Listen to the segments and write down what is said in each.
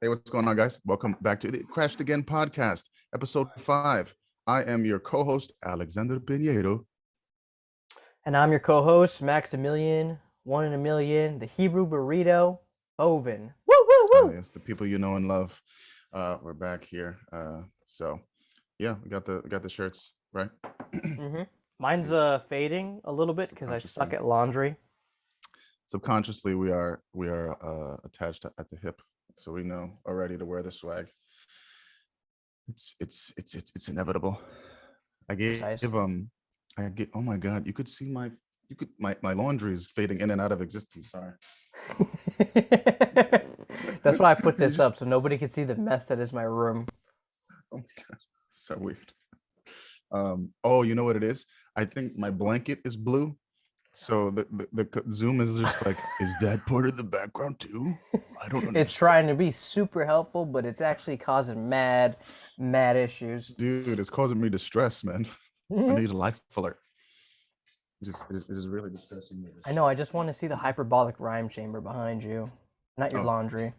Hey, what's going on, guys? Welcome back to the Crashed Again podcast, episode 5. I am your co-host, Alexander Pinheiro. And I'm your co-host, Maximilian, one in a million, the Hebrew burrito, Oven. Woo, woo, woo! Yes, the people you know and love. We're back here. So yeah, we got the shirts, right? Mine's fading a little bit because I suck at laundry. Subconsciously, we are attached at the hip, so we know already to wear the swag. It's inevitable. I get. Oh my God, you could see my laundry is fading in and out of existence. Sorry. That's why I put this up so nobody can see the mess that is my room. Oh my God, so weird. Oh, you know what it is? I think my blanket is blue. So the Zoom is just like, is that part of the background too? I don't understand. It's trying to be super helpful, but it's actually causing mad issues. Dude, it's causing me distress, man. I need a life alert. It is really distressing me. I know, I just want to see the hyperbolic rhyme chamber behind you, not your laundry.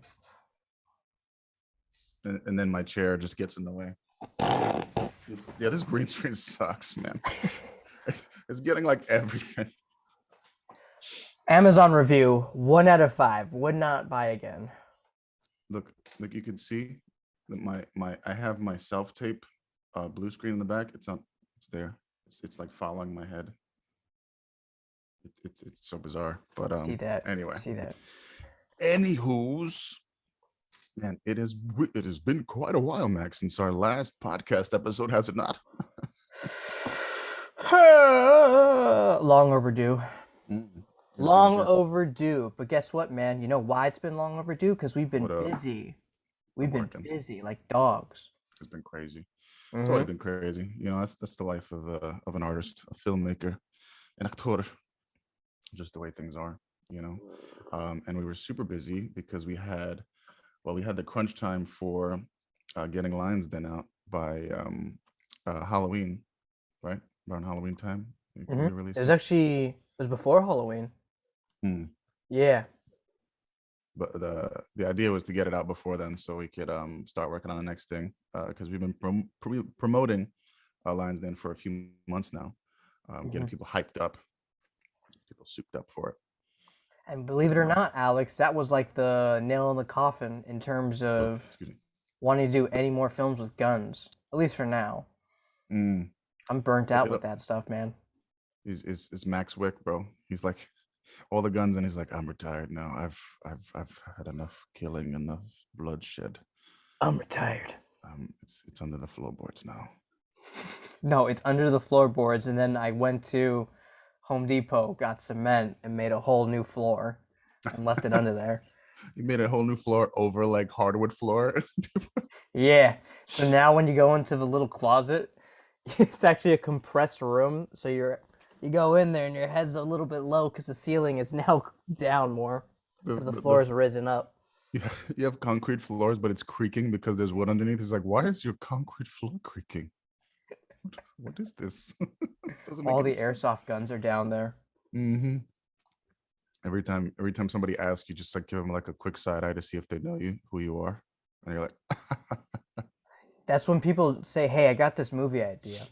And then my chair just gets in the way. Yeah, this green screen sucks, man. It's getting like everything. Amazon review, 1 out of 5. Would not buy again. Look, you can see that I have my self-tape blue screen in the back. It's there. It's like following my head. It's so bizarre. But see that. Anyway. See that. Anywho's, man, it has been quite a while, Max, since our last podcast episode, has it not? Long overdue. Long Yes. overdue. But guess what, man? You know why it's been long overdue? Because we've been busy. We've been busy like dogs. It's been crazy. It's always been crazy. You know, that's the life of an artist, a filmmaker, an actor. Just the way things are, you know. And we were super busy because we had the crunch time for getting lines done out by Halloween, right? Around Halloween time. It was before Halloween. Yeah. But the idea was to get it out before then, so we could start working on the next thing. Because we've been promoting lines then for a few months now, getting people hyped up, people souped up for it. And believe it or not, Alex, that was like the nail in the coffin in terms of wanting to do any more films with guns, at least for now. I'm burnt out with that stuff, man. Is Max Wick, bro? He's like all the guns, and he's like, I'm retired now. I've had enough killing, enough bloodshed. I'm retired. It's under the floorboards now. No, it's under the floorboards, and then I went to Home Depot, got cement, and made a whole new floor, and left it under there. You made a whole new floor over like hardwood floor. Yeah. So now when you go into the little closet, it's actually a compressed room. So you go in there and your head's a little bit low because the ceiling is now down more because the floor is risen up. Yeah, you have concrete floors, but it's creaking because there's wood underneath. It's like, why is your concrete floor creaking? What is this? All the airsoft guns are down there. Every time somebody asks, you just like give them like a quick side eye to see if they know who you are, and you're like. That's when people say, "Hey, I got this movie idea.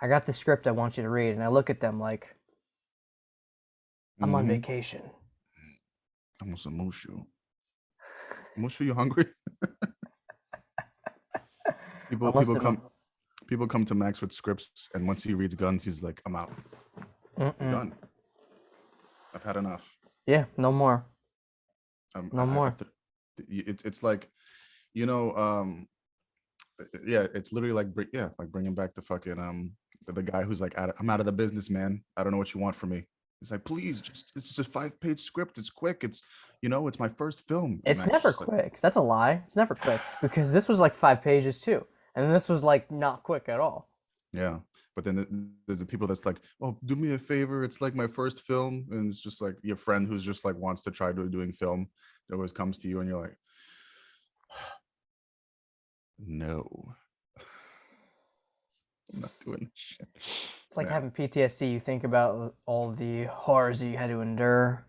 I got the script I want you to read," and I look at them like, "I'm on vacation." I want some mushu. Mushu, you hungry? People come to Max with scripts, and once he reads guns, he's like, I'm out. I'm done. I've had enough. Yeah, no more. No more. It's like, you know, yeah, it's literally like bringing back the fucking the guy who's like, I'm out of the business, man. I don't know what you want from me. It's like, please, it's just a 5-page script. It's quick. It's, you know, it's my first film. It's never quick. That's a lie. It's never quick because this was like 5 pages too. And this was like not quick at all. Yeah. But then there's the people that's like, oh, do me a favor. It's like my first film. And it's just like your friend who's just like wants to try doing film. It always comes to you and you're like, no. I'm not doing this shit. It's like having PTSD. You think about all the horrors that you had to endure.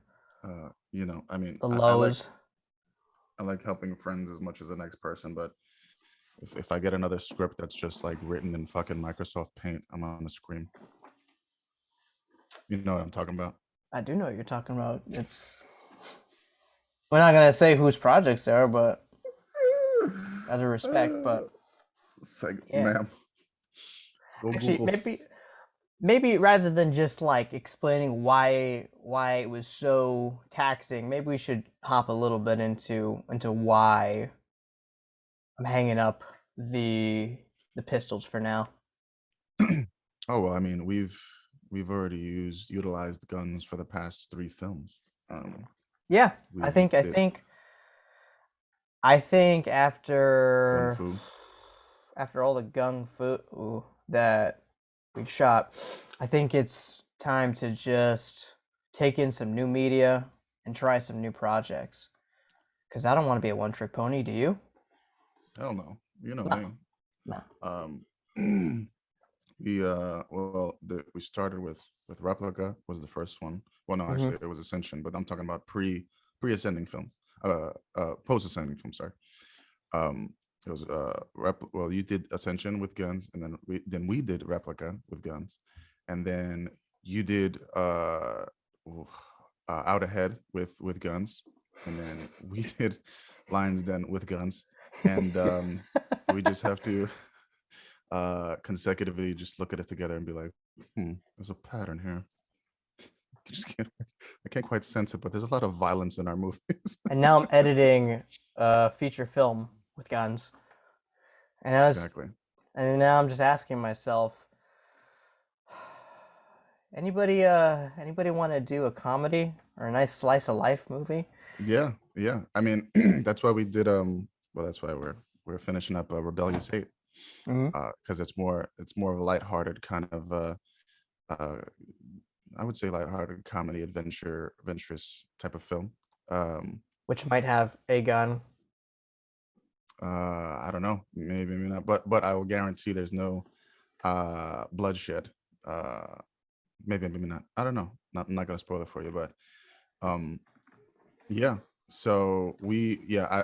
You know, I mean, the lows. I like helping friends as much as the next person, but if I get another script that's just like written in fucking Microsoft Paint, I'm gonna scream. You know what I'm talking about? I do know what you're talking about. It's we're not gonna say whose projects they are, but out of respect. But It's like, yeah, ma'am, go actually, Google. maybe rather than just like explaining why it was so taxing, maybe we should hop a little bit into why I'm hanging up the pistols for now. Oh well, I mean, we've already utilized guns for the past 3 films. Yeah, We I think I did think I think gun after fu. after all the gung fu that we shot, I think it's time to just take in some new media and try some new projects. Cause I don't want to be a one-trick pony. Do you? Hell no, you know No, me. no. Um, we started with Replica was the first one. Well, no, Hmm. actually it was Ascension, but I'm talking about pre ascending film, post ascending film. Sorry. Um, it was well, you did Ascension with guns, and then we did Replica with guns, and then you did Out Ahead with guns, and then we did Lions Den with guns, and we just have to consecutively just look at it together and be like, there's a pattern here. I can't quite sense it, but there's a lot of violence in our movies. And now I'm editing a feature film with guns, and I was, Exactly. and now I'm just asking myself, anybody want to do a comedy or a nice slice of life movie? Yeah, yeah. I mean, that's why we did well, that's why we're finishing up Rebellious Hate, Hmm. because it's more of a lighthearted kind of uh I would say lighthearted comedy adventurous type of film. Um Which might have a gun. I don't know, maybe not, but I will guarantee there's no bloodshed. Uh maybe not. I don't know. I'm not gonna spoil it for you, but um yeah. So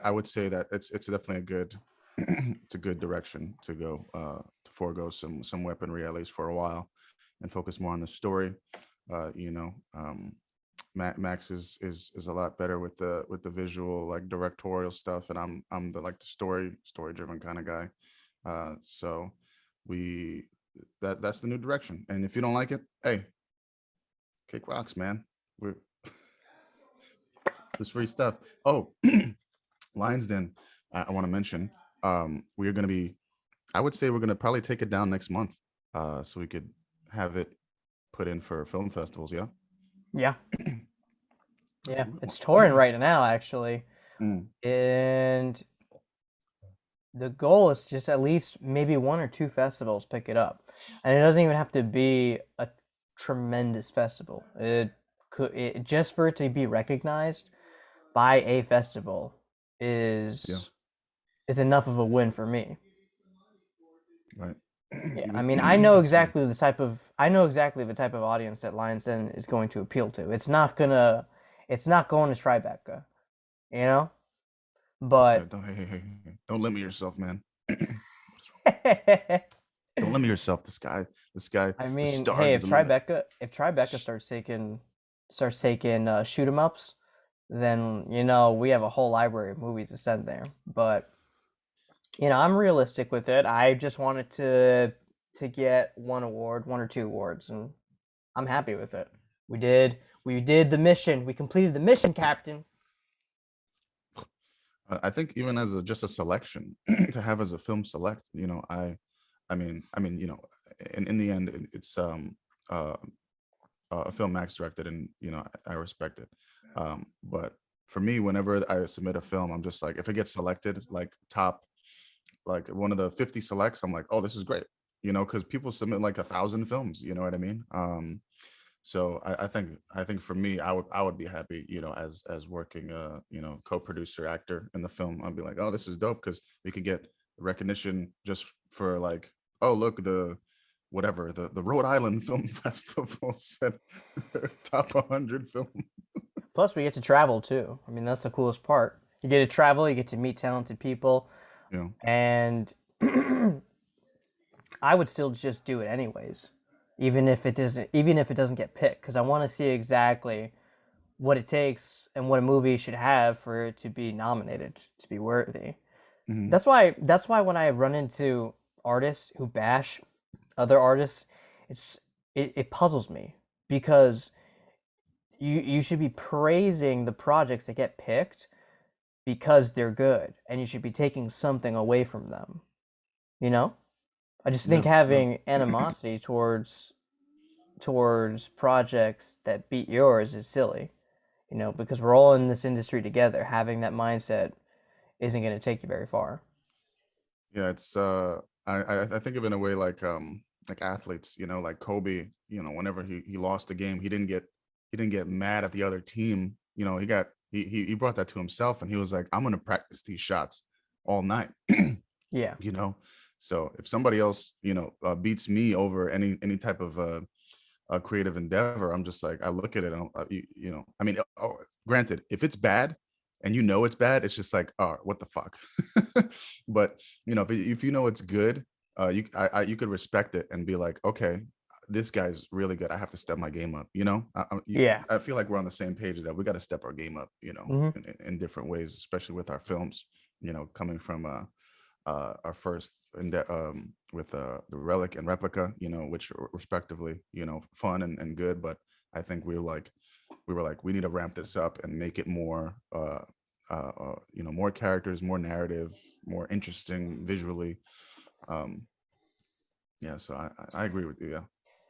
I would say that it's definitely a good it's a good direction to go, to forego some weaponry at least for a while and focus more on the story. You know, Max is a lot better with the visual, like directorial stuff, and I'm the like the story driven kind of guy. So we that's the new direction. And if you don't like it, hey, kick rocks, man. We're There's free stuff. Oh, Lions Den, I want to mention. We're gonna be. I would say we're gonna probably take it down next month, so we could have it put in for film festivals. Yeah. Yeah, yeah. It's touring Ooh. right now, actually, Mm, and the goal is just at least maybe one or two festivals pick it up, and it doesn't even have to be a tremendous festival. Just for it to be recognized by a festival yeah. is enough of a win for me. Right. Yeah, I Even. mean, I know Sorry. exactly the type of audience that Lions Den is going to appeal to. It's not going to Tribeca, you know. But Don't, hey, don't limit yourself, man. What is wrong? I Don't limit yourself. The mean, stars hey, are the limit. If Tribeca starts taking shoot 'em ups, then you know we have a whole library of movies to send there. But you know, I'm realistic with it. I just wanted to get one award, one or two awards, and I'm happy with it. We did the mission. We completed the mission, Captain. I think even as just a selection to have as a film select, you know, in the end, it's uh, a film Max directed, and I respect it. But for me, whenever I submit a film, I'm just like, if it gets selected, like top, like one of the 50 selects, I'm like, oh, this is great, because people submit like 1,000 films. You know what I mean? So I think for me, I would be happy, as working co-producer actor in the film. I'd be like, oh, this is dope because we could get recognition just for like, oh, look, the Rhode Island Film Festival said top 100 film. Plus, we get to travel too. I mean, that's the coolest part. You get to travel, you get to meet talented people, You know. and I would still just do it anyways, even if it doesn't get picked, because I want to see exactly what it takes and what a movie should have for it to be nominated, to be worthy. Hmm. That's why when I run into artists who bash other artists, it's it puzzles me because you should be praising the projects that get picked because they're good, and you should be taking something away from them. You know? I just think Yeah. No. having animosity towards projects that beat yours is silly. Because we're all in this industry together. Having that mindset isn't going to take you very far. Yeah, it's I think of it in a way like athletes, like Kobe, whenever he lost a game, he didn't get mad at the other team. He brought that to himself, and he was like, I'm gonna practice these shots all night. Yeah. you know. So if somebody else, beats me over any type of a creative endeavor, I'm just like, I look at it and I mean, granted, if it's bad and it's bad, it's just like, oh, what the fuck. But if you know it's good, you could respect it and be like, okay, this guy's really good. I have to step my game up. Yeah. I feel like we're on the same page that we got to step our game up. Hmm. In different ways, especially with our films. Coming from our first with the Relic and Replica, which are respectively, fun and good. But I think we were like, we need to ramp this up and make it more, more characters, more narrative, more interesting visually. Um, yeah, so I agree with you. Yeah.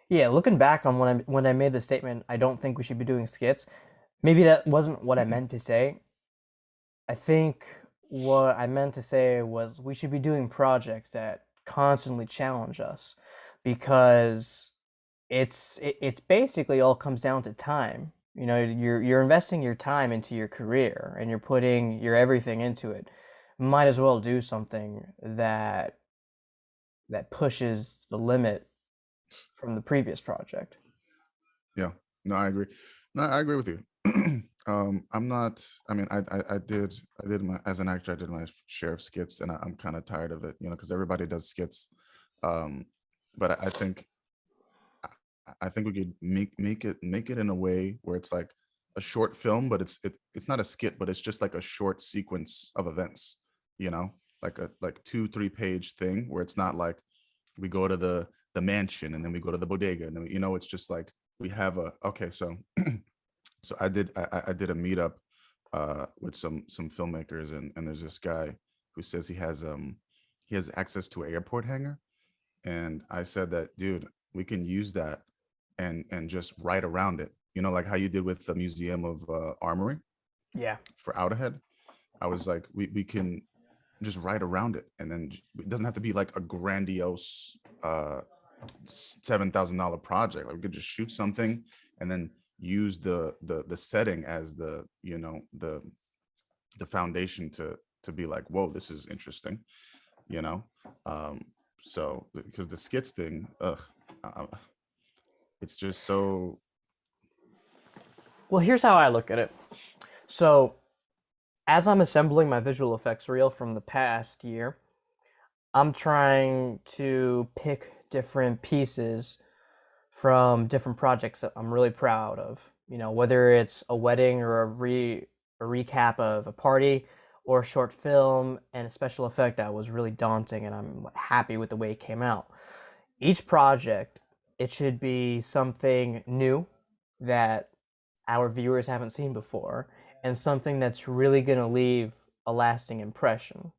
Yeah. Looking back on when I made the statement, I don't think we should be doing skits. Maybe that wasn't what I meant to say. I think what I meant to say was we should be doing projects that constantly challenge us because it's basically all comes down to time. You're investing your time into your career and you're putting your everything into it. Might as well do something that pushes the limit from the previous project. Yeah. No, I agree. No, I agree with you. I'm not. I mean, I did my as an actor. I did my share of skits, and I'm kind of tired of it. Because everybody does skits. Um, but I think we could make it in a way where it's like a short film, but it's not a skit, but it's just like a short sequence of events. Like a 2-3 page thing where it's not like we go to the mansion and then we go to the bodega and then it's just like we have a okay. So I did a meetup with some filmmakers, and there's this guy who says he has access to an airport hangar, and I said that, dude, we can use that and just write around it. Like how you did with the Museum of Armory Yeah. for Out Ahead. I was like, we can just write around it, and then it doesn't have to be like a grandiose $7,000 project. Like we could just shoot something and then use the setting as the foundation to be like, whoa, this is interesting. You know, um, so because the skits thing, uh, it's just so. Well, here's how I look at it. So, as I'm assembling my visual effects reel from the past year, I'm trying to pick different pieces from different projects that I'm really proud of. Whether it's a wedding or a recap of a party or a short film and a special effect that was really daunting and I'm happy with the way it came out. Each project, it should be something new that our viewers haven't seen before and something that's really going to leave a lasting impression.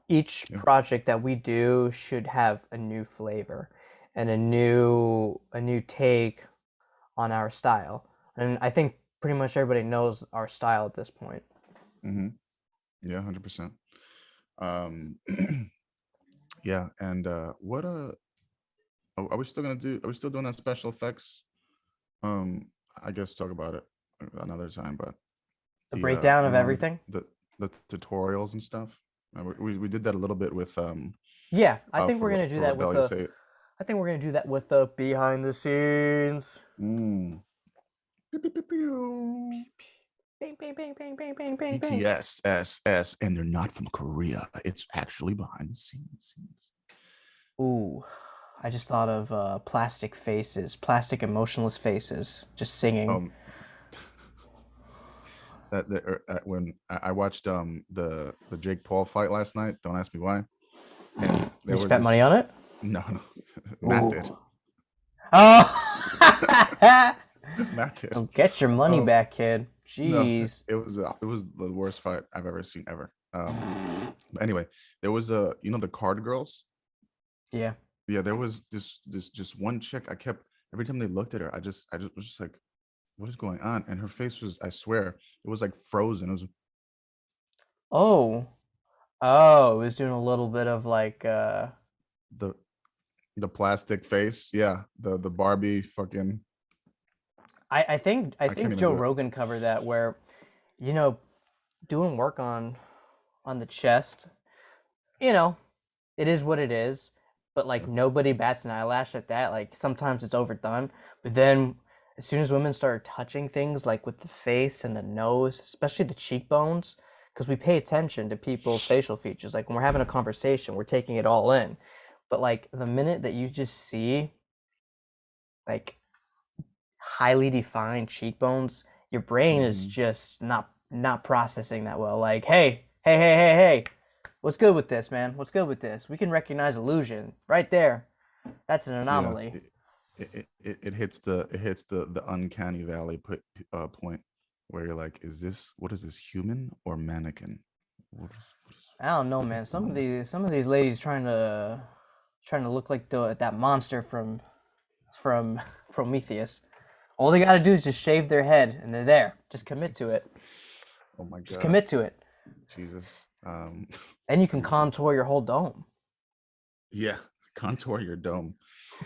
Each Yeah. project that we do should have a new flavor and a new take on our style. And I think pretty much everybody knows our style at this point. Hmm. Yeah, 100%. Um, yeah, and what are we still gonna do? Are we still doing that special effects? Um, I guess talk about it another time, but The breakdown of remember everything. the tutorials and stuff. We did that a little bit with Yeah, I think we're for going to do for that with Rebellious the 8. I think we're going to do that with the behind the scenes. Mm. Pew, pew, pew, pew. Bing, bing, bing, bing, bing, bing, bing, bing. BTS, S, and they're not from Korea. It's actually behind the scenes. Ooh, I just thought of plastic faces, plastic emotionless faces, just singing. Um, when I watched the Jake Paul fight last night. Don't ask me why. And You there was spent this. money on it? No, Matt did. Ooh. Oh! Matt did. Don't get your money Um, back, kid. no, Jeez. it was the worst fight I've ever seen ever. But anyway, there was a the card girls. Yeah. Yeah, there was this just one chick. I kept every time they looked at her, I just was just like, what is going on? And her face was, I swear, it was like frozen. It was Oh. Oh, it was doing a little bit of like the the plastic face. Yeah, the Barbie fucking. I think I can't even Joe do it. Rogan covered that where, you know, doing work on the chest, you know, it is what it is, but like Sure. nobody bats an eyelash at that. Like sometimes it's overdone, but then as soon as women start touching things like with the face and the nose, especially the cheekbones, because we pay attention to people's facial features. Like when we're having a conversation, we're taking it all in. But like the minute that you just see like highly defined cheekbones, your brain is Mhm. just not processing that well. Like, hey, what's good with this, man? What's good with this? We can recognize illusion right there. That's an Yeah, anomaly. it hits the uncanny valley point where you're like, is this, what is this, human or mannequin? I don't know, What is man. going on? Some of these ladies trying to look like that monster from Prometheus. All they gotta do is just shave their head, and they're there. Just commit to it. Oh my Just God, commit to it. Jesus. Then you can contour your whole dome. Yeah, contour your dome.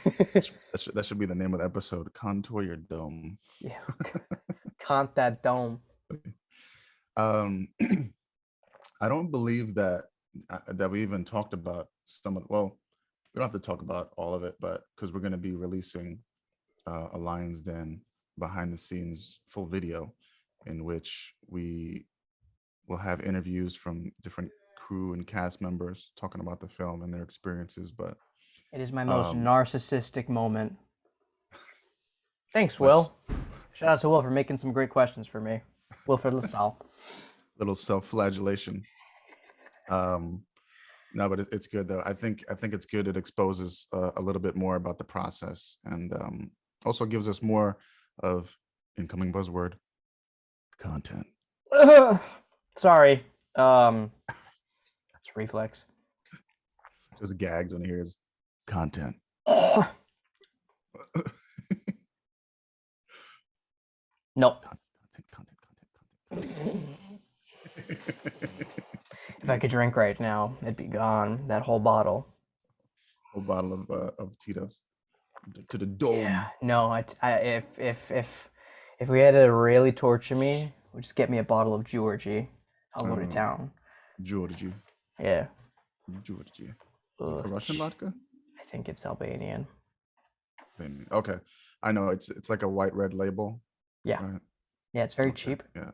That should be the name of the episode. Contour your dome. Yeah, cont that dome. um, I don't believe that we even talked about some of. Well, we don't have to talk about all of it, but because we're going to be releasing a Lions Den behind the scenes full video, in which we will have interviews from different crew and cast members talking about the film and their experiences. But It is my most um, narcissistic moment. Thanks, less Will. Shout out to Will for making some great questions for me. Wilfred LaSalle. little self-flagellation. Um, no, but it's good though. I think it's good. It exposes a little bit more about the process, and also gives us more of incoming buzzword content. Sorry. It's reflex. Just gags when he hears content. Nope. Content. If I could drink right now, it'd be gone. That whole bottle. Whole bottle of Tito's to the Yeah. dome. No. If we had to really torture me, would just get me a bottle of Georgie. I'll go to Uh, town. Georgie, Yeah. Georgie. Is it Ugh, the Russian vodka? I think it's Albanian. Okay, I know it's like a white red label, Yeah. right? Yeah. It's very Okay, cheap. yeah.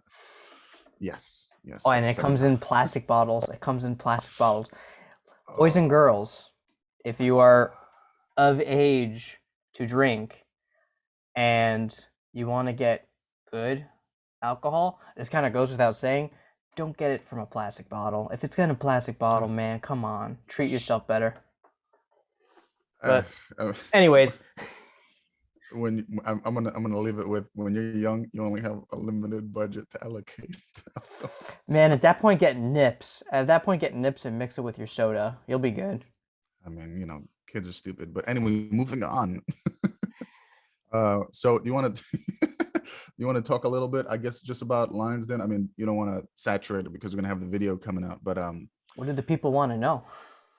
Yes, yes, Oh, and like it comes in 7 pounds. plastic bottles. It comes in plastic bottles. Boys and Oh, girls, if you are of age to drink and you want to get good alcohol, this kind of goes without saying. Don't get it from a plastic bottle. If it's in a plastic bottle, man, come on, treat yourself better. uh, But uh, anyways, when I'm gonna leave it with, when you're young, you only have a limited budget to allocate. man, at that point, get nips. At that point, get nips and mix it with your soda. You'll be good. I mean, kids are stupid. But anyway, moving on. So do you want to you want to talk a little bit, I guess, just about Lions Den? I mean, you don't want to saturate it because we're gonna have the video coming out, but What do the people want to know?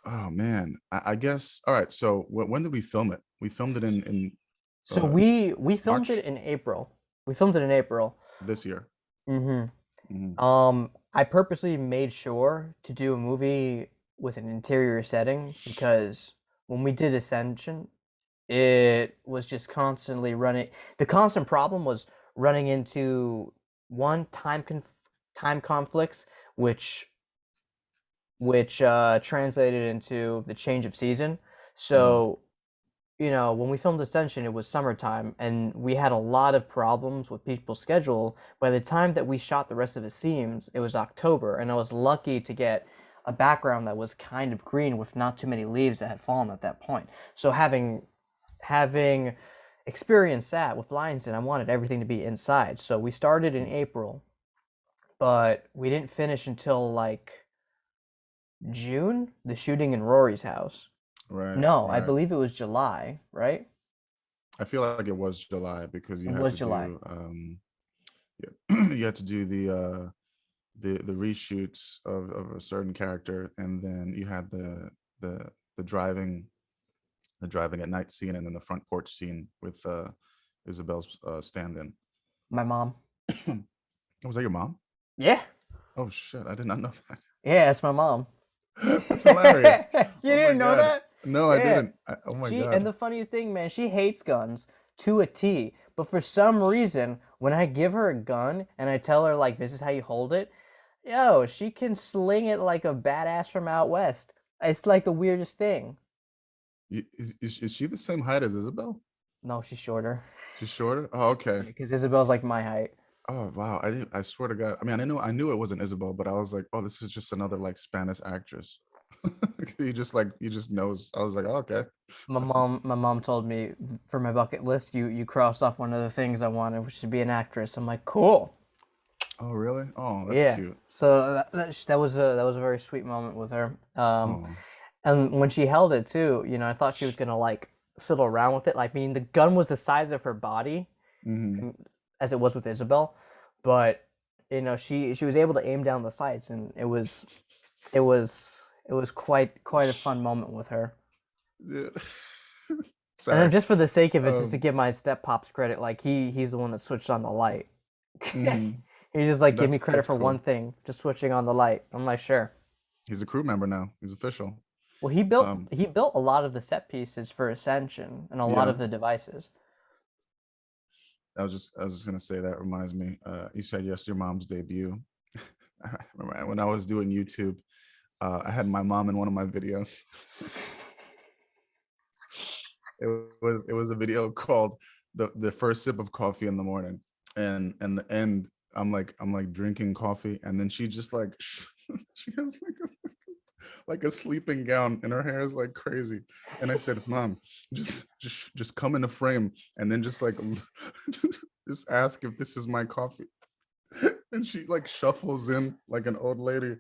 oh man, I guess. All right. So when did we film it? We filmed it in So uh we filmed March it in April. We filmed it in April. this year. Mm-hmm. Mhm. I purposely made sure to do a movie with an interior setting because when we did Ascension, it was just constantly running. The constant problem was running into one time conflicts, which translated into the change of season. Mhm. So, when we filmed Ascension, it was summertime, and we had a lot of problems with people's schedule. By the time that we shot the rest of the scenes, it was October, and I was lucky to get a background that was kind of green with not too many leaves that had fallen at that point. So having experienced that with Lionsden, I wanted everything to be inside. So we started in April, but we didn't finish until like June, the shooting in Rory's house. Right, No, I right. believe it was July, right? I feel like it was July because you It had was to July. do yeah, you had to do the reshoots of a certain character, and then you had the the driving the driving at night scene, and then the front porch scene with Isabel's stand-in. My mom. Was that your mom? Yeah. Oh shit, I did not know that. Yeah, it's my mom. That's hilarious. You Oh my didn't know god. that? No, I Yeah. didn't. Oh my And god. the funniest thing, man, she hates guns to a T. But for some reason, when I give her a gun and I tell her like this is how you hold it, yo, she can sling it like a badass from out west. It's like the weirdest thing. Is she the same height as Isabel? No, she's shorter. She's shorter. Oh, okay. Because Isabel's like my height. Oh wow. I didn't. I swear to God. I mean, I knew it wasn't Isabel, but I was like, oh, this is just another like Spanish actress. You just knows. I was like, oh, okay. My mom told me for my bucket list, you crossed off one of the things I wanted, which is to be an actress. I'm like, cool. Oh really? Oh, that's Yeah. cute. So that was a very sweet moment with her. Oh. And when she held it too, I thought she was gonna like fiddle around with it. Like, I mean, the gun was the size of her body, Hmm. as it was with Isabel, but she was able to aim down the sights, and it was quite a fun moment with her. Dude. And then Sorry. just for the sake of it, just to Um. give my step pops credit, like he's the one that switched on the light. Mhm. He just like give me credit That's for one cool. thing, just switching on the light. I'm like, sure. He's a crew member now. He's official. Well, he built Um. he built a lot of the set pieces for Ascension and a lot Yeah. of the devices. I was just gonna say that reminds me. You said yes, your mom's debut. I remember when I was doing YouTube. I had my mom in one of my videos. It was a video called the first sip of coffee in the morning, and the end. I'm like drinking coffee, and then she just like she has like a sleeping gown, and her hair is like crazy. And I said, "Mom, just come in the frame, and then just like just ask if this is my coffee." And she like shuffles in like an old lady,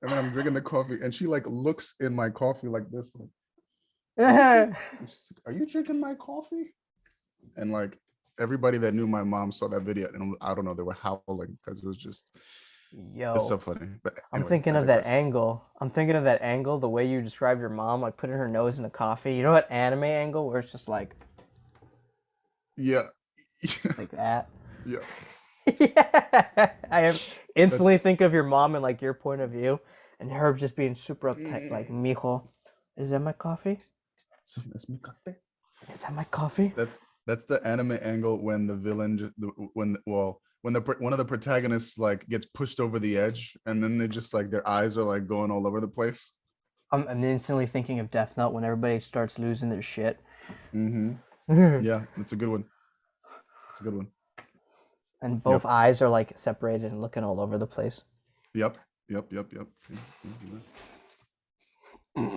and then I'm drinking the coffee, and she like looks in my coffee like this, like, "Are you drink?" And she's like, "Are you drinking my coffee?" And like everybody that knew my mom saw that video, and I don't know, they were howling because it's so Yo, funny. But I'm anyway, thinking I of that digress. angle. I'm thinking of that angle, the way you described your mom, like putting her nose in the coffee. You know what anime angle where it's just Yeah. like that? Yeah. Yeah. I am That's instantly think of your mom and like your point of view, and her just being super uptight, like, mijo, is that my coffee? that's mi café. Is that my coffee? That's the anime angle when the villain when one of the protagonists like gets pushed over the edge, and then they just like their eyes are like going all over the place. I'm instantly thinking of Death Note when everybody starts losing their shit. Hmm. And Yeah, that's a good one. It's a good one. both Yep. eyes are like separated and looking all over the place. Yep. Yep. Yep. Yep. Yeah, yeah,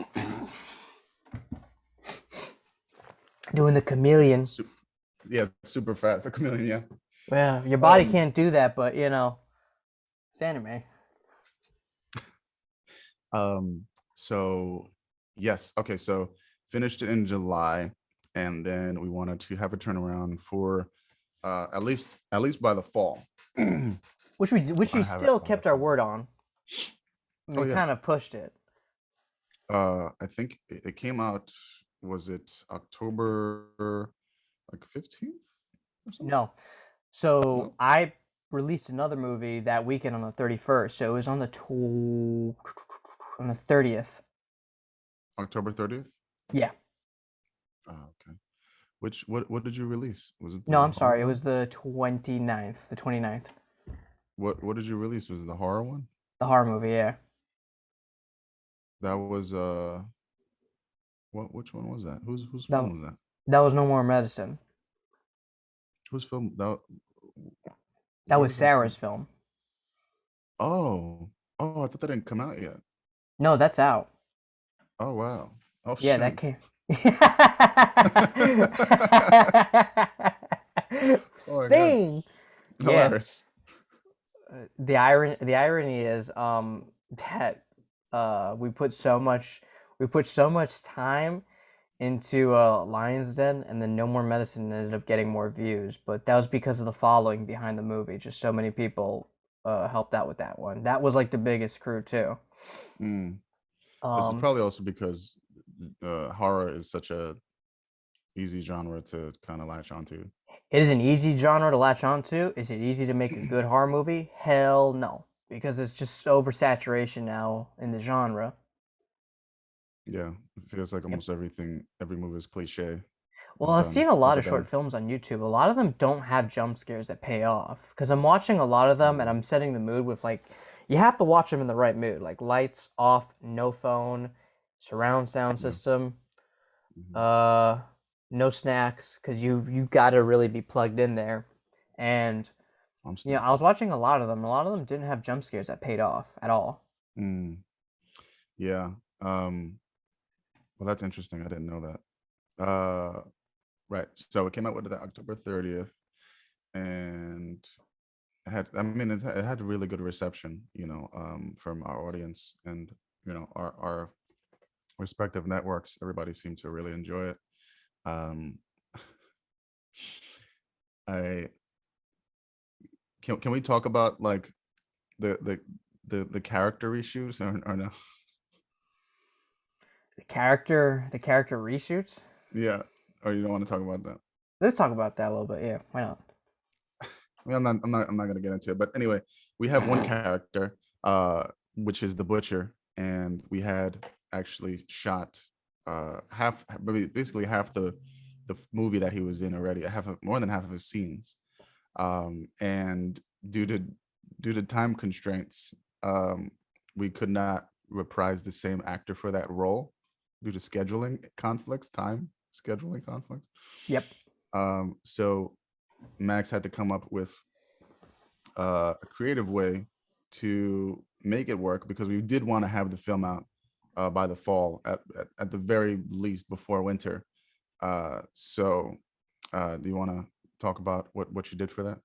Doing the chameleon. yeah. Yeah, super fast. A chameleon. Yeah. Yeah, your body Um. can't do that, but it's anime. So yes. Okay. So finished it in July, and then we wanted to have a turnaround for at least by the fall. We Which we want to have it still by the kept our fall. word on. Oh We yeah. kind of pushed it. I think it came out. Was it October like 15th or something? No. So No, I released another movie that weekend on the 31st. So it was on the 30th. October 30th. Yeah. Oh, okay. What did you release? Was it No, the I'm sorry. It Hologram? was the 29th. The 29th. What did you release? Was it the horror one? The horror movie, yeah. That was what which one was that? Whose That film was that? that was No More Medicine. Whose film that That where was did that come? Sarah's film. Oh. Oh, I thought that didn't come out yet. No, that's out. Oh wow. Oh Yeah, that shoot. came. Oh my god. Sing. Yeah. Hilarious. The irony is that we put so much time into Lion's Den, and then No More Medicine ended up getting more views, but that was because of the following behind the movie. Just so many people helped out with that one. That was like the biggest crew too. Mm. This is Um, probably also because horror is such a easy genre to kind of latch onto. it is an easy genre to latch onto. Is it easy to make a good horror movie? Hell no, because it's just oversaturation now in the genre. Yeah, it feels like Yep. almost everything, every movie is cliche Well, and I've done seen a lot of short overdone. films on YouTube. A lot of them don't have jump scares that pay off. Because I'm watching a lot of them and Mm, I'm setting the mood with like, you have to watch them in the right mood. Like lights off, no phone, surround sound yeah. system, Hmm. uh, no snacks, because you got to really be plugged in there. And, I'm I was snacking. watching a lot of them. A lot of them didn't have jump scares that paid off at all. Mm, yeah. Well, that's interesting. I didn't know that. Right. So it came out with the October 30th, and I mean, it had a really good reception, from our audience and, our respective networks. Everybody seemed to really enjoy it. Um, I can we talk about like the the the character issues or no? The character reshoots. Yeah, or you don't want to talk about that? Let's talk about that a little bit. Yeah, why not? I mean, I'm not gonna get into it. But anyway, we have one character, uh, which is the butcher, and we had actually shot half, basically half the movie that he was in already, more than half of his scenes. And due to time constraints, we could not reprise the same actor for that role due to time scheduling conflicts. Yep. So Max had to come up with a creative way to make it work because we did want to have the film out by the fall at the very least before winter. So do you want to talk about what you did for that?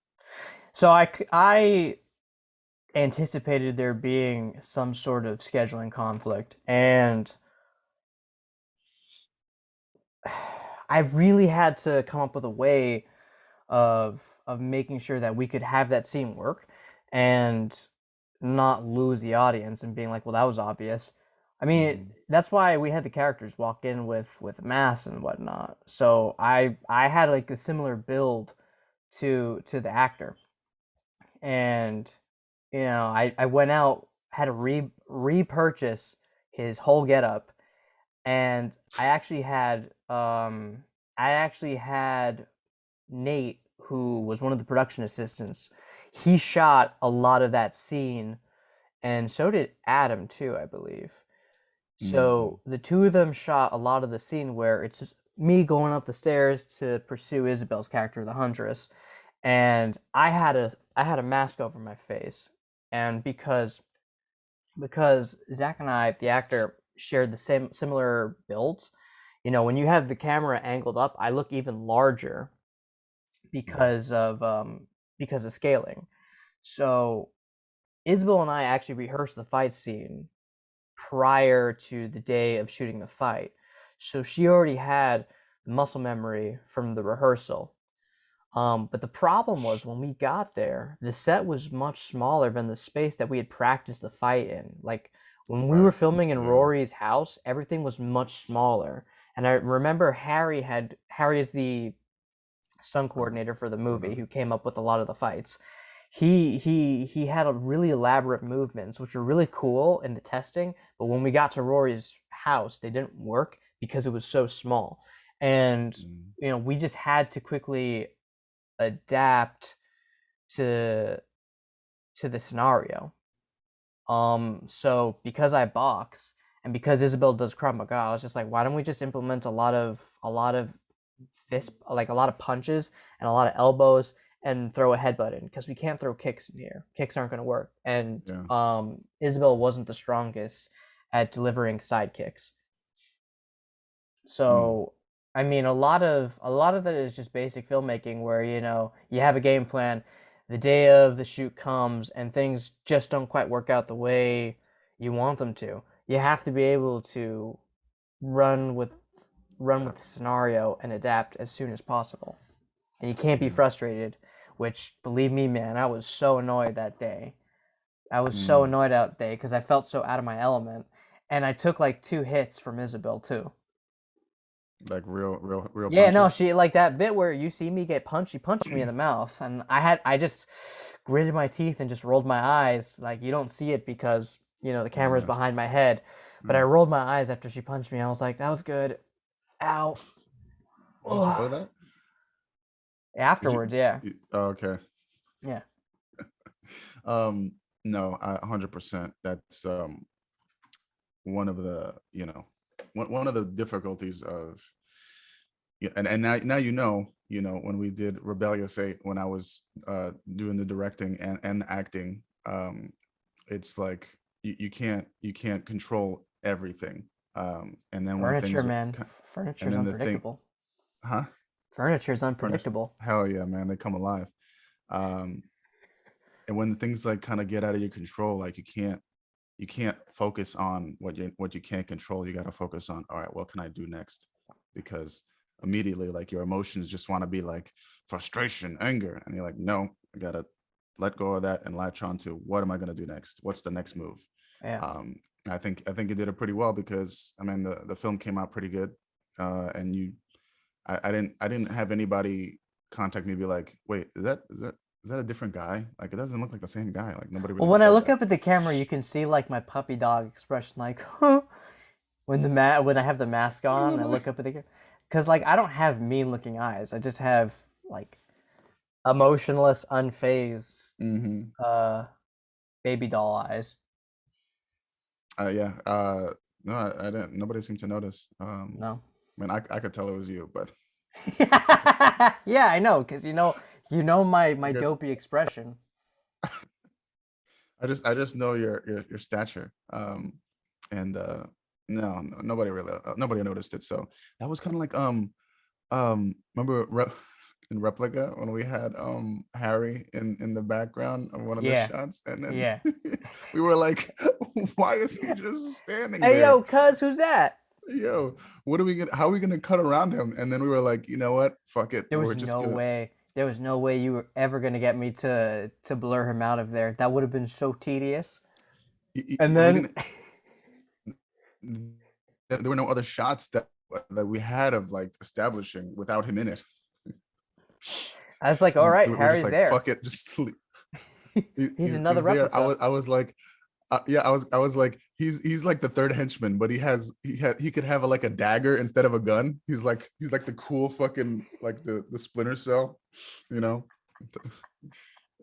So I anticipated there being some sort of scheduling conflict, and I really had to come up with a way of making sure that we could have that scene work and not lose the audience and being like, well, that was obvious. I mean, Hmm. that's why we had the characters walk in with masks and whatnot. So I had like a similar build to the actor, and I went out, had to repurchase his whole getup, and I actually had Nate, who was one of the production assistants. He shot a lot of that scene, and so did Adam too, I believe. Mm. So the two of them shot a lot of the scene where it's just me going up the stairs to pursue Isabel's character, the Huntress, and I had a mask over my face, and because Zach and I, the actor, shared the same similar builds. When you have the camera angled up, I look even larger Mhm. because of scaling. So Isabel and I actually rehearsed the fight scene prior to the day of shooting the fight. So she already had the muscle memory from the rehearsal. But the problem was when we got there, the set was much smaller than the space that we had practiced the fight in. Like when we were Right. filming in Yeah. Rory's house, everything was much smaller. And I remember Harry is the stunt coordinator for the movie who came up with a lot of the fights. He had a really elaborate movements, which were really cool in the testing. But when we got to Rory's house, they didn't work because it was so small. And Mm. we just had to quickly adapt to to the scenario. So because I box and because Isabel does Krav Maga, I was just like, why don't we just implement a lot of fist, like a lot of punches and a lot of elbows, and throw a headbutt in, because we can't throw kicks in here. Kicks aren't going to work. And Yeah. Isabel wasn't the strongest at delivering side kicks. Mm. So I mean, a lot of that is just basic filmmaking, where you have a game plan, the day of the shoot comes and things just don't quite work out the way you want them to. You have to be able to run with the scenario and adapt as soon as possible. And you can't be Yeah. frustrated, which, believe me, man, I was so annoyed that day. I was so Mm. annoyed that day because I felt so out of my element, and I took like 2 hits from Isabel too. Like real Yeah, no, punches. she, like, that bit where you see me get punched, she punched me in the mouth, and I just gritted my teeth and just rolled my eyes. Like, you don't see it because the camera's Yes. behind my head, but I Mm. rolled my eyes after she punched me. I was like, that was good. Ow. Don't spoil Ugh. that. Did you? Afterwards, yeah, Oh, okay. yeah. Um, no, 100%. That's one of the one of the difficulties of, yeah, and now when we did Rebellious 8, when I was doing the directing and acting, it's like you can't control everything. And then when Furniture, things are man. and Furniture's then the thing, unpredictable. huh? Furniture's Furnish. unpredictable. Hell yeah, man, they come alive. Um, and when things like kind of get out of your control, like you can't focus on what you can't control. You got to focus on, all right, what can I do next? Because immediately, like, your emotions just want to be like frustration, anger, and you're like, no, I gotta let go of that and latch on to, what am I gonna do next? What's the next move? Yeah. um I think you did it pretty well, because I mean the film came out pretty good. And I didn't have anybody contact me and be like, wait, is that a different guy? Like, it doesn't look like the same guy. Like, nobody Well, really when I said look that. up at the camera, you can see like my puppy dog expression, like when I have the mask What do you on, look I like? look up at the camera, because like I don't have mean looking eyes. I just have like emotionless, unfazed, Mm-hmm. uh, baby doll eyes. Yeah. No, I didn't. Nobody seemed to notice. No. I mean, I could tell it was you, but Yeah, I know, because you know my I guess dopey expression. I just know your stature. And no, nobody noticed it. So that was kind of like, remember in Replica, when we had Harry in the background of one of the Yeah, shots, and then yeah. we were like, why is he just standing Hey, there? yo, cuz, who's that? Yo, what are we gonna? How are we gonna cut around him? And then we were like, you know what? Fuck it. There We're was just no gonna. way. There was no way you were ever gonna get me to blur him out of there. That would have been so tedious. And Are we then gonna? There were no other shots that we had of like establishing without him in it. I was like, all And right, we're just Harry's like, there. fuck it, just sleep. He's another He's there. I replica. was I was like, yeah, I was like, he's like the third henchman, but he could have like a dagger instead of a gun. He's like the cool fucking, like, the Splinter Cell, you know.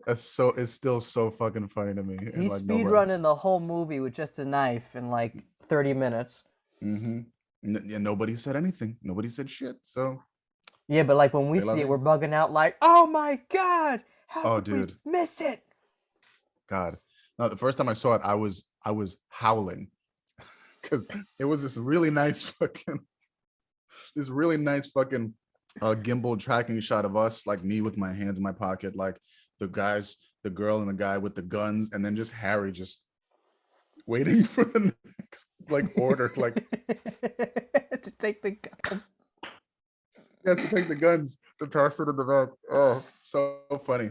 It's still so fucking funny to me, and He's like speed nobody. running the whole movie with just a knife in like 30 minutes. Mm-hmm. Yeah, nobody said anything. Nobody said shit. So Yeah, but like when we they see love it, it. we're bugging out like, oh my god, how Oh, could we dude, miss it? God. No, the first time I saw it, I was howling, because it was this really nice fucking gimbal tracking shot of us, like me with my hands in my pocket, like the girl and the guy with the guns, and then just Harry just waiting for the next like order, like To take the gun. he has to take the guns to toss it in the back. Oh, so funny.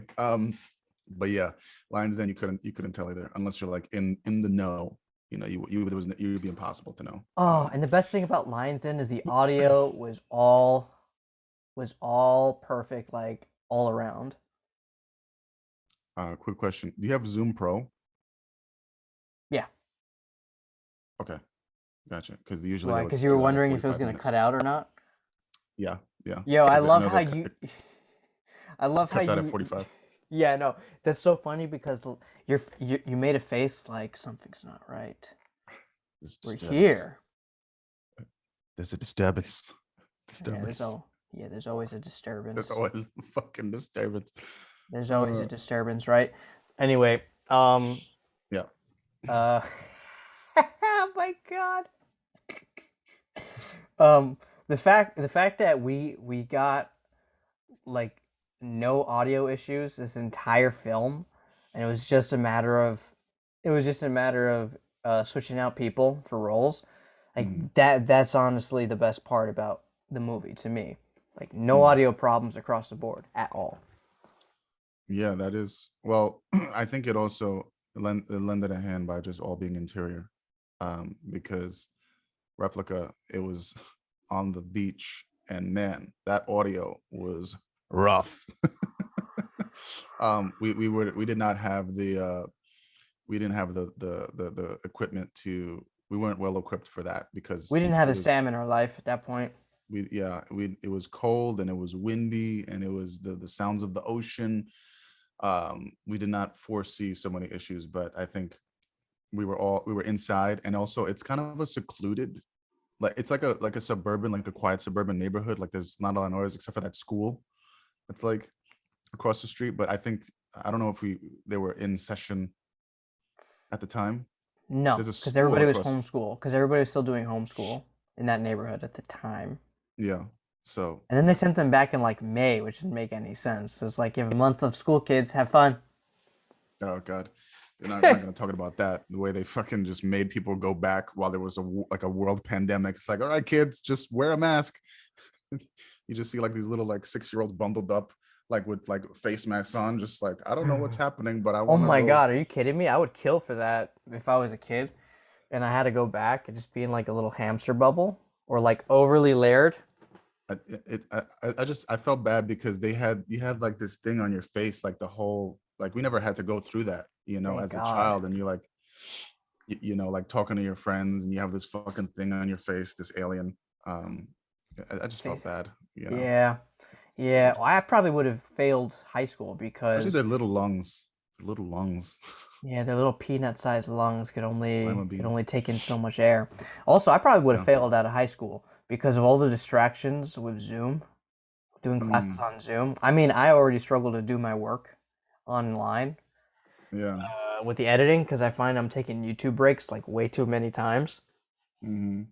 But yeah, lines then you couldn't tell either, unless you're like in the know. You would be impossible to know. Oh, and the best thing about Lions Den is the audio was all perfect, like all around. Quick question: do you have Zoom Pro? Yeah. Okay, gotcha. Because usually they Why? would Because you were do like a wondering if it was 45 gonna cut minutes. out or not. Yeah, yeah. Yo, I Because I love know how that you I love how cuts out at you 45. Yeah, no, that's so funny because you made a face like something's not right. There's We're disturbance. here. There's a disturbance. Yeah, Disturbance. there's always a There's disturbance. always a fucking disturbance. There's always Uh, a disturbance, right? Anyway, yeah. uh, oh my god. Um, the fact that we got like no audio issues this entire film, and it was just a matter of switching out people for roles. Mm, Like that's honestly the best part about the movie to me. Like no mm. audio problems across the board at all. Yeah, that is. Well, I think it also lended a hand by just all being interior, because Replica, it was on the beach, and man, that audio was rough. We did not have we didn't have the equipment to. We weren't well equipped for that We because didn't have it a was Sam in our life at that point. we it was cold and it was windy and it was the sounds of the ocean. We did not foresee so many issues, but I think we were inside, and also it's kind of a secluded, like it's like a suburban, like a quiet suburban neighborhood. Like there's not a lot of noise except for that school. It's like across the street, but I don't know if they were in session at the time. No, There's a because school everybody was across. homeschool. Because everybody was still doing homeschool in that neighborhood at the time. Yeah. So, And then they sent them back in like May, which didn't make any sense. So it's like you have a month of school kids, have fun. oh god, we're not going to talk about that. The way they fucking just made people go back while there was like a world pandemic. It's like, all right, kids, just wear a mask. You just see like these little like 6-year-olds bundled up, like with like face masks on, just like I don't know what's happening, but I Oh want to my go. god, are you kidding me? I would kill for that if I was a kid and I had to go back and just be in like a little hamster bubble or like overly layered. I felt bad because you had like this thing on your face, like the whole, like we never had to go through that, Thank as a God. child, and you like like talking to your friends, and you have this fucking thing on your face, this alien. um I just felt Face. bad, Yeah. Yeah. Well, I probably would have failed high school especially because their little lungs, little lungs. yeah, their little peanut-sized lungs Lima could beans. only take in so much air. Also, I probably would have Yeah. failed out of high school because of all the distractions with Zoom, doing classes Mm, on Zoom. I mean, I already struggle to do my work online yeah. with the editing because I find I'm taking YouTube breaks like way too many times. Hmm.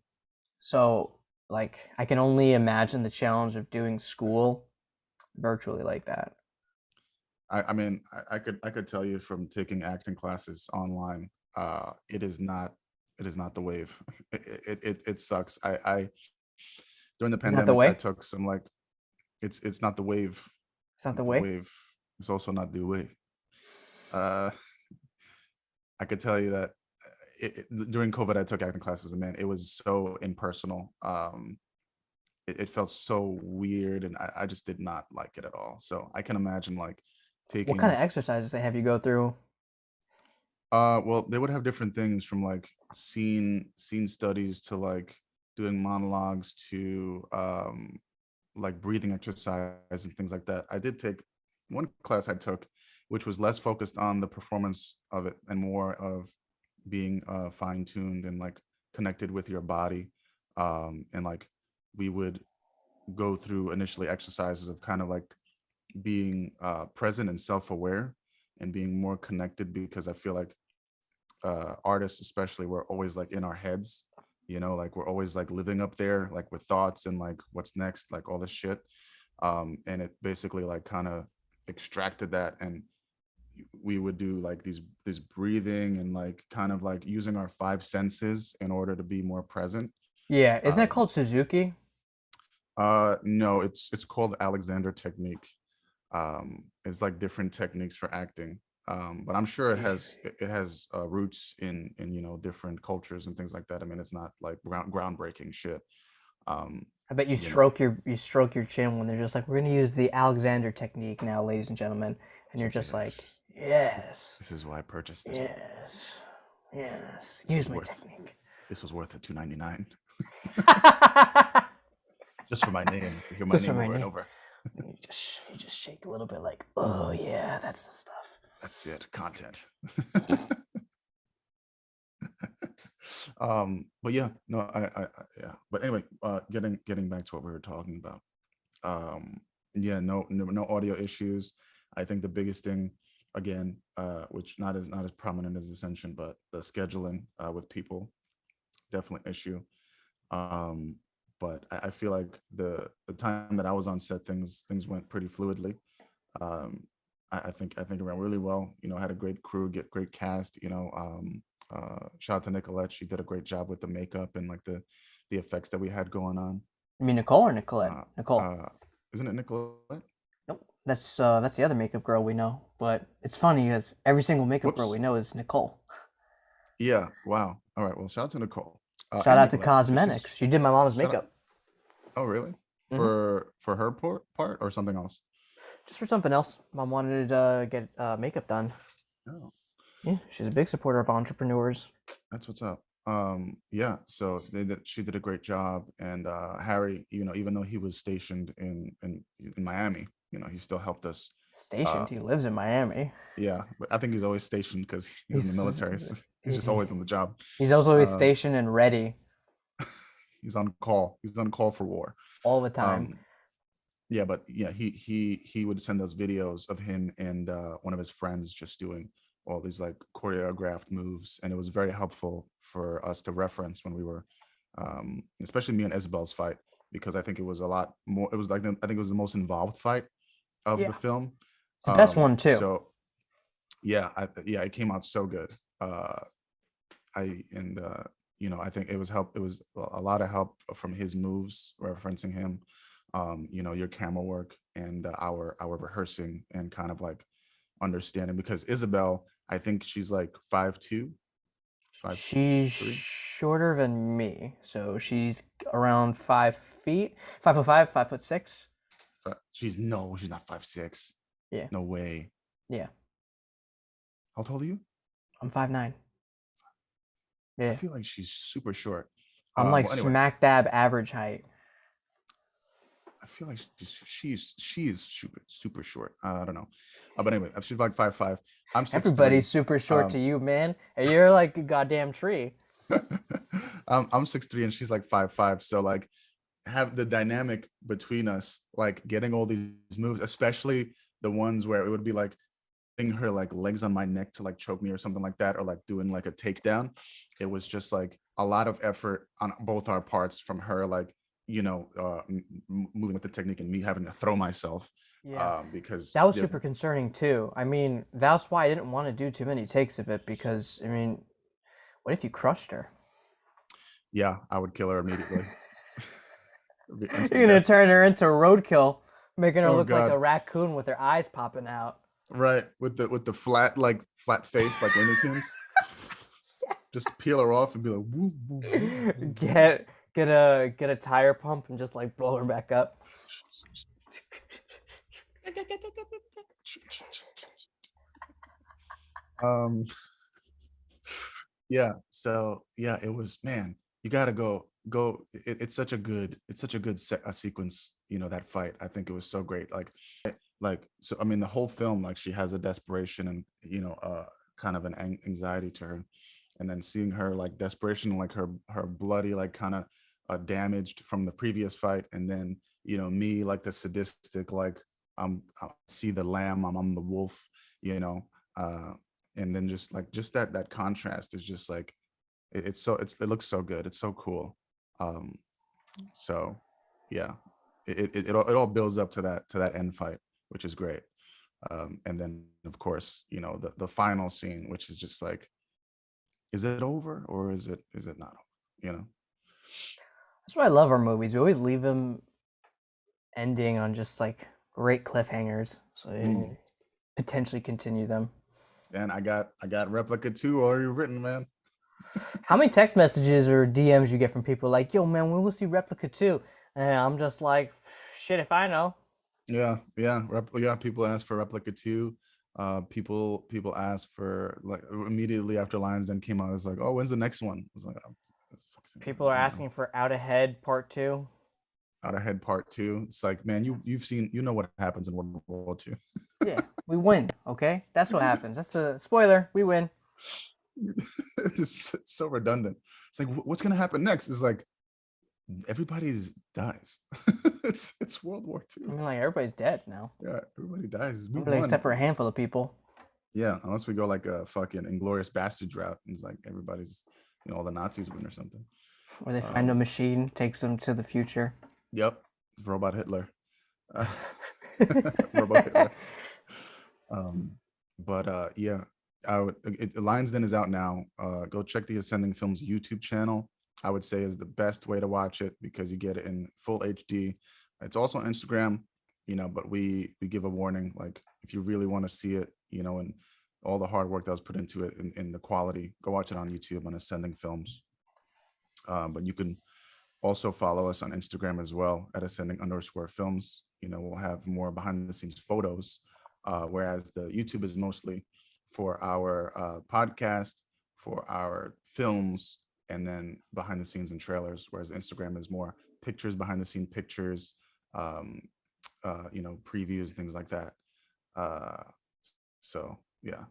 So, like, I can only imagine the challenge of doing school virtually like that. I mean, I could tell you from taking acting classes online, it is not the wave. It sucks. I During the Is that the pandemic, I way? took some like it's not the wave. It's not the Not the way? wave. It's also not the way. Uh, I could tell you that during COVID, I took acting classes, and man, it was so impersonal. It felt so weird, and I just did not like it at all. So I can imagine like What kind taking. of exercises they have you go through? Well, they would have different things from like scene studies to like doing monologues to like breathing exercise and things like that. I did take one class I took, which was less focused on the performance of it and more of being fine tuned and like connected with your body. And like we would go through initially exercises of kind of like being present and self aware and being more connected, because I feel like artists especially, we're always like in our heads, like we're always like living up there like with thoughts and like what's next, like all this shit. And it basically like kind of extracted that, and we would do like this breathing and like kind of like using our five senses in order to be more present. Yeah, isn't that um called Suzuki? no, it's called Alexander technique. It's like different techniques for acting. But I'm sure it has roots in different cultures and things like that. I mean, it's not like groundbreaking shit. um I bet you know you stroke your chin when they're just like, we're gonna use the Alexander technique now, ladies and gentlemen, and it's you're okay, just that like, this, yes, this is why I purchased it. yes, yes, this use was my worth technique. this was worth a 2.99 just for my name, to hear my Just for name my over and name. over. You just shake a little bit, like, oh yeah, that's the stuff. That's it, content. But yeah, no, yeah. But anyway, getting back to what we were talking about. Yeah, no audio issues. I think the biggest thing, again, which not as prominent as Ascension, but the scheduling with people, definitely issue. Um, but I feel like the time that I was on set, things went pretty fluidly. Um, I think it ran really well. You know, had a great crew, get great cast. You know, shout out to Nicolette. She did a great job with the makeup and like the effects that we had going on. You mean Nicole or Nicolette? Uh, Nicole. uh, isn't it Nicolette? Nope. That's the other makeup girl we know. But it's funny because every single makeup girl we Whoops. know is Nicole. Yeah. Wow. All right. Well, shout out to Nicole Shout and out to Nicolette because Cosmetics. She did my mom's shout out. makeup. Oh, really? Hmm. For her part or something else? Just for something else. Mom wanted to get makeup done. Oh, Yeah, she's a big supporter of entrepreneurs. that's what's up. Yeah. So she did a great job, and Harry, you know, even though he was stationed in Miami, you know, he still helped us. Uh, Stationed. He lives in Miami. yeah, but I think he's always stationed because he was in the He's military. So he's just always on the job. he's also always Uh, stationed and ready he's on call. He's on call for war. all the time. Um, yeah, but yeah, he would send us videos of him and one of his friends just doing all these like choreographed moves, and it was very helpful for us to reference when we were, especially me and Isabel's fight, because I think it was a lot more. It was like I think it was the most involved fight of the Yeah, film. it's the best one too. So yeah, yeah, it came out so good. I and you know, I think it was help. It was a lot of help from his moves, referencing him. You know, your camera work and our rehearsing and kind of like understanding because Isabel, I think she's like 5'2", five She's three. shorter than me, so she's around 5 feet, 5'5", 5'6". She's not 5'6". Yeah, No way. yeah. How tall are you? I'm 5'9". I Yeah, feel like she's super short. I'm like Well, anyway, smack dab average height. I feel like she's super short. I don't know, but anyway, she's like 5'5". I'm 6'3". Everybody's super short to Um, you, man. And you're like a goddamn tree. I'm 6'3" and she's like 5'5". So like have the dynamic between us, like getting all these moves, especially the ones where it would be like putting her like legs on my neck to like choke me or something like that, or like doing like a takedown. It was just like a lot of effort on both our parts from her, like, you know, moving with the technique and me having to throw myself Yeah. because That was yeah, super concerning too. I mean, that's why I didn't want to do too many takes of it because, I mean, what if you crushed her? yeah, I would kill her immediately. It'd be You're instant gonna death. turn her into Roadkill, making her Oh look like a god. raccoon with her eyes popping out. Right, with the flat face like Looney Tunes. Just peel her off and be like, woo, woo, woo, woo, woo. Get a tire pump and just like blow her back up. um yeah, so yeah, it was, man, you gotta go. It's such a good sequence, you know, that fight. I think it was so great. Like so I mean the whole film, like she has a desperation and, you know, kind of an anxiety to her, and then seeing her like desperation, like her bloody, like kind of damaged from the previous fight, and then, you know, me like the sadistic, like I see the lamb, I'm the wolf, you know. And then just like just that contrast is just like it looks so good, it's so cool. um so yeah, it all builds up to that end fight, which is great. And then of course, you know, the final scene, which is just like, is it over or is it not over, you know? That's why I love our movies. We always leave them ending on just like great cliffhangers, so Mm. you potentially continue them. And I got Replica 2 already written, man. How many text messages or DMs you get from people like, "Yo, man, when will see Replica 2?" And I'm just like, "Shit, if I know." Yeah, people ask for Replica 2. People ask for, like, immediately after Lions Den came out, it's like, oh, when's the next one? I was like, oh, People are you know. asking for Out Ahead Part 2. Out Ahead Part 2. It's like, man, you've seen, you know what happens in World War II. Yeah, we win. Okay, that's what happens. That's the spoiler. We win. It's so redundant. It's like, what's gonna happen next? It's like everybody dies. It's World War I II. mean, like everybody's dead now. Yeah, everybody dies. We Really, won. except for a handful of people. Yeah, unless we go like a fucking Inglorious Bastards route. It's like everybody's, all the Nazis win or something. Or they find a machine, takes them to the future. Yep, it's Robot Hitler. Robot Hitler. But yeah, Lions Den is out now. Go check the Ascending Films YouTube channel. I would say is the best way to watch it because you get it in full HD. It's also on Instagram, but we give a warning, like if you really want to see it, and all the hard work that was put into it in the quality, go watch it on YouTube on Ascending Films. But you can also follow us on Instagram as well at ascending_films. We'll have more behind the scenes photos, whereas the YouTube is mostly for our podcast, for our films, and then behind the scenes and trailers, whereas Instagram is more pictures, behind the scene pictures, previews, things like that. So yeah.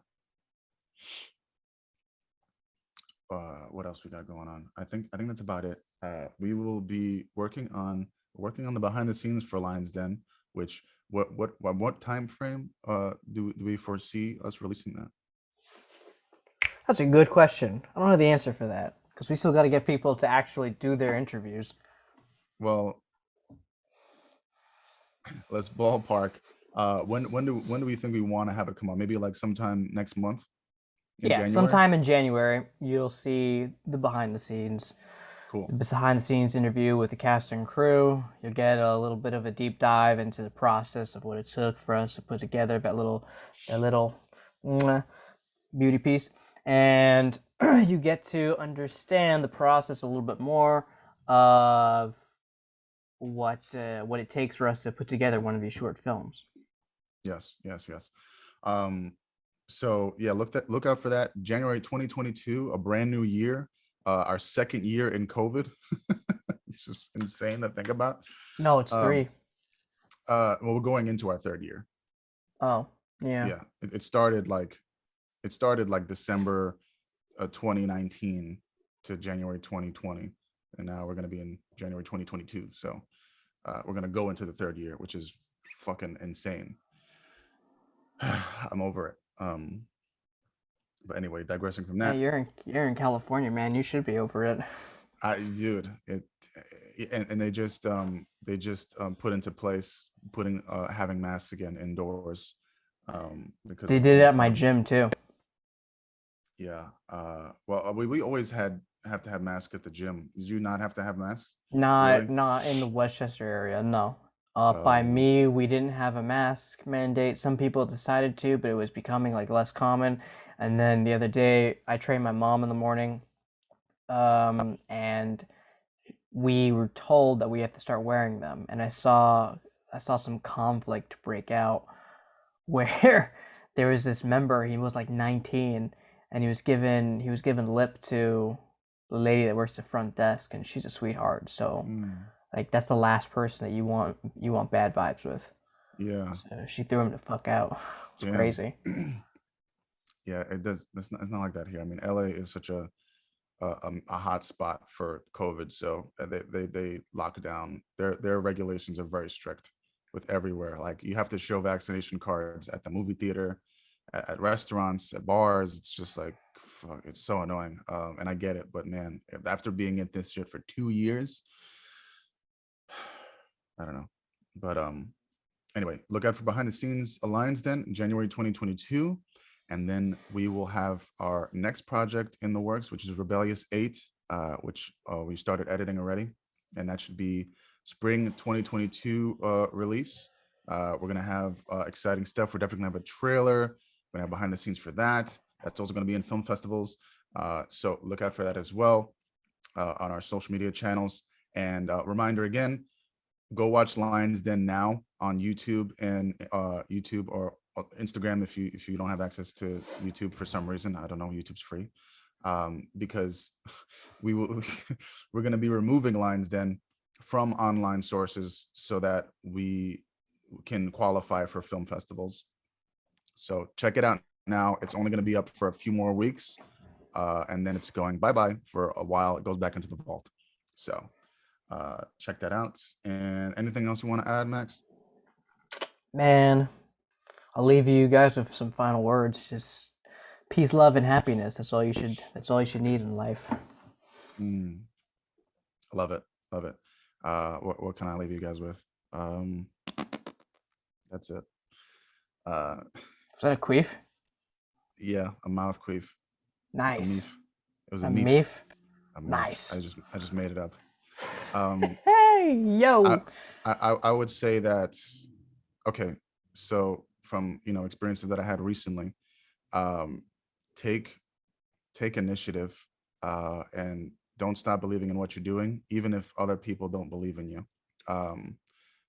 What else we got going on? I think that's about it. We will be working on the behind the scenes for Lions Den, which what time frame do we foresee us releasing that? That's a good question. I don't know the answer for that because we still got to get people to actually do their interviews. Well, let's ballpark. When do we think we want to have it come on? Maybe like sometime next month. January? Sometime in January, you'll see the behind the scenes. Cool. The behind the scenes interview with the cast and crew. You'll get a little bit of a deep dive into the process of what it took for us to put together that little beauty piece, and you get to understand the process a little bit more of what it takes for us to put together one of these short films. Yes. So yeah, look out for that. January 2022, a brand new year. Our second year in COVID. It's just insane to think about. No, it's 3. Well, we're going into our 3rd year. Oh, yeah. Yeah. It started like December 2019 to January 2020. And now we're gonna be in January 2022. So we're gonna go into the 3rd year, which is fucking insane. I'm over it. But anyway, digressing from that. Yeah, you're in California, man. You should be over it. Dude, and they just put into place having masks again indoors. Because they did it at my gym too. Yeah. Well, we always have to have masks at the gym. Did you not have to have masks? Not in the Westchester area, no. By me, we didn't have a mask mandate. Some people decided to, but it was becoming like less common. And then the other day, I trained my mom in the morning, and we were told that we have to start wearing them. And I saw some conflict break out where there was this member. He was like 19, and he was given lip to the lady that works the front desk, and she's a sweetheart. So. Like that's the last person that you want bad vibes with. Yeah. So she threw him the fuck out. It's crazy. Yeah, it does. It's not like that here. I mean, LA is such a hot spot for COVID, so they lock down. Their regulations are very strict with everywhere. Like you have to show vaccination cards at the movie theater, at restaurants, at bars. It's just like fuck. It's so annoying. And I get it, but man, after being in this shit for 2 years. I don't know, but anyway, look out for behind the scenes Lions Den in January 2022, and then we will have our next project in the works, which is Rebellious 8, which we started editing already, and that should be spring 2022 release. We're gonna have exciting stuff. We're definitely gonna have a trailer. We're gonna have behind the scenes for that. That's also gonna be in film festivals. So look out for that as well on our social media channels. And reminder again. Go watch Lions Den now on YouTube and YouTube or Instagram if you don't have access to YouTube for some reason. I don't know. YouTube's free because we're going to be removing Lions Den from online sources so that we can qualify for film festivals. So check it out now. It's only going to be up for a few more weeks, and then it's going bye-bye for a while. It goes back into the vault. So check that out. And anything else you want to add, Max? Man, I'll leave you guys with some final words. Just peace, love, and happiness. That's all you should. That's all you should need in life. Love it. Love it. What can I leave you guys with? That's it. Is that a queef? Yeah, a mouth queef. Nice. It was a meef. A meef. Nice. I just made it up. Hey, yo. I would say that. Okay, so from experiences that I had recently, take initiative, and don't stop believing in what you're doing, even if other people don't believe in you.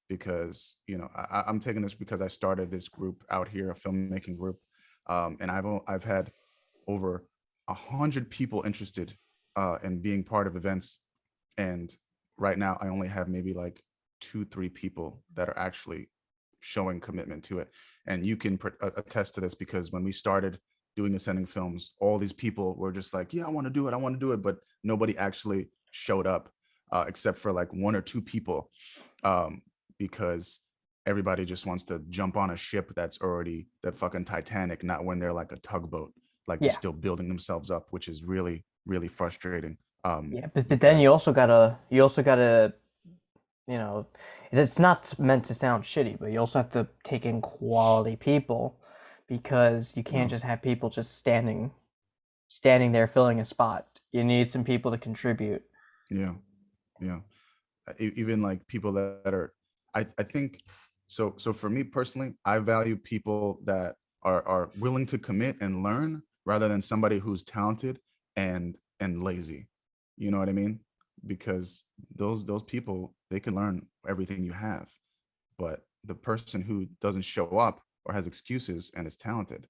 Because I'm taking this because I started this group out here, a filmmaking group, and I've had over 100 people interested in being part of events, and right now I only have maybe like 2-3 people that are actually showing commitment to it. And you can attest to this, because when we started doing Ascending Films, all these people were just like, yeah, I want to do it, but nobody actually showed up, except for like 1 or 2 people, because everybody just wants to jump on a ship that's already the fucking Titanic, not when they're like a tugboat, like they're still building themselves up, which is really, really frustrating. But then you also gotta it's not meant to sound shitty, but you also have to take in quality people, because you can't just have people just standing there filling a spot. You need some people to contribute. Yeah. Even like people that are, I think, so for me personally, I value people that are willing to commit and learn, rather than somebody who's talented and lazy. You know what I mean? Because those people, they can learn everything you have, but the person who doesn't show up or has excuses and is talented,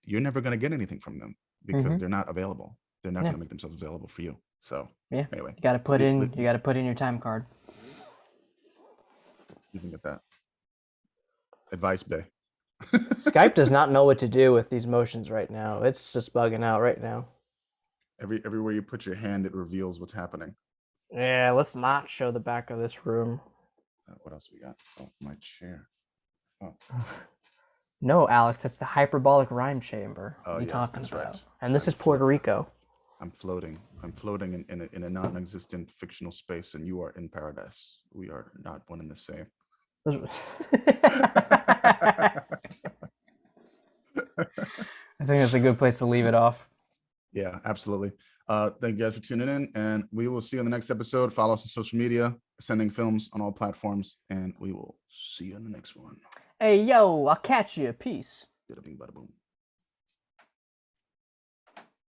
you're never going to get anything from them, because they're not available. They're not going to make themselves available for you. So anyway, you got to put in your time card. You can get that advice, Bay. Skype does not know what to do with these motions right now. It's just bugging out right now. Everywhere you put your hand, it reveals what's happening. Yeah, let's not show the back of this room. What else we got? Oh, my chair. Oh. No, Alex, that's the hyperbolic rhyme chamber. Oh, what are you talking about? Right. And this is Puerto Rico. I'm floating in a non-existent fictional space, and you are in paradise. We are not one and the same. I think that's a good place to leave it off. Yeah, absolutely. Thank you guys for tuning in, and we will see you in the next episode. Follow us on social media, Ascending Films on all platforms, and we will see you in the next one. Hey, yo, I'll catch you. Peace. Bada bing, bada boom.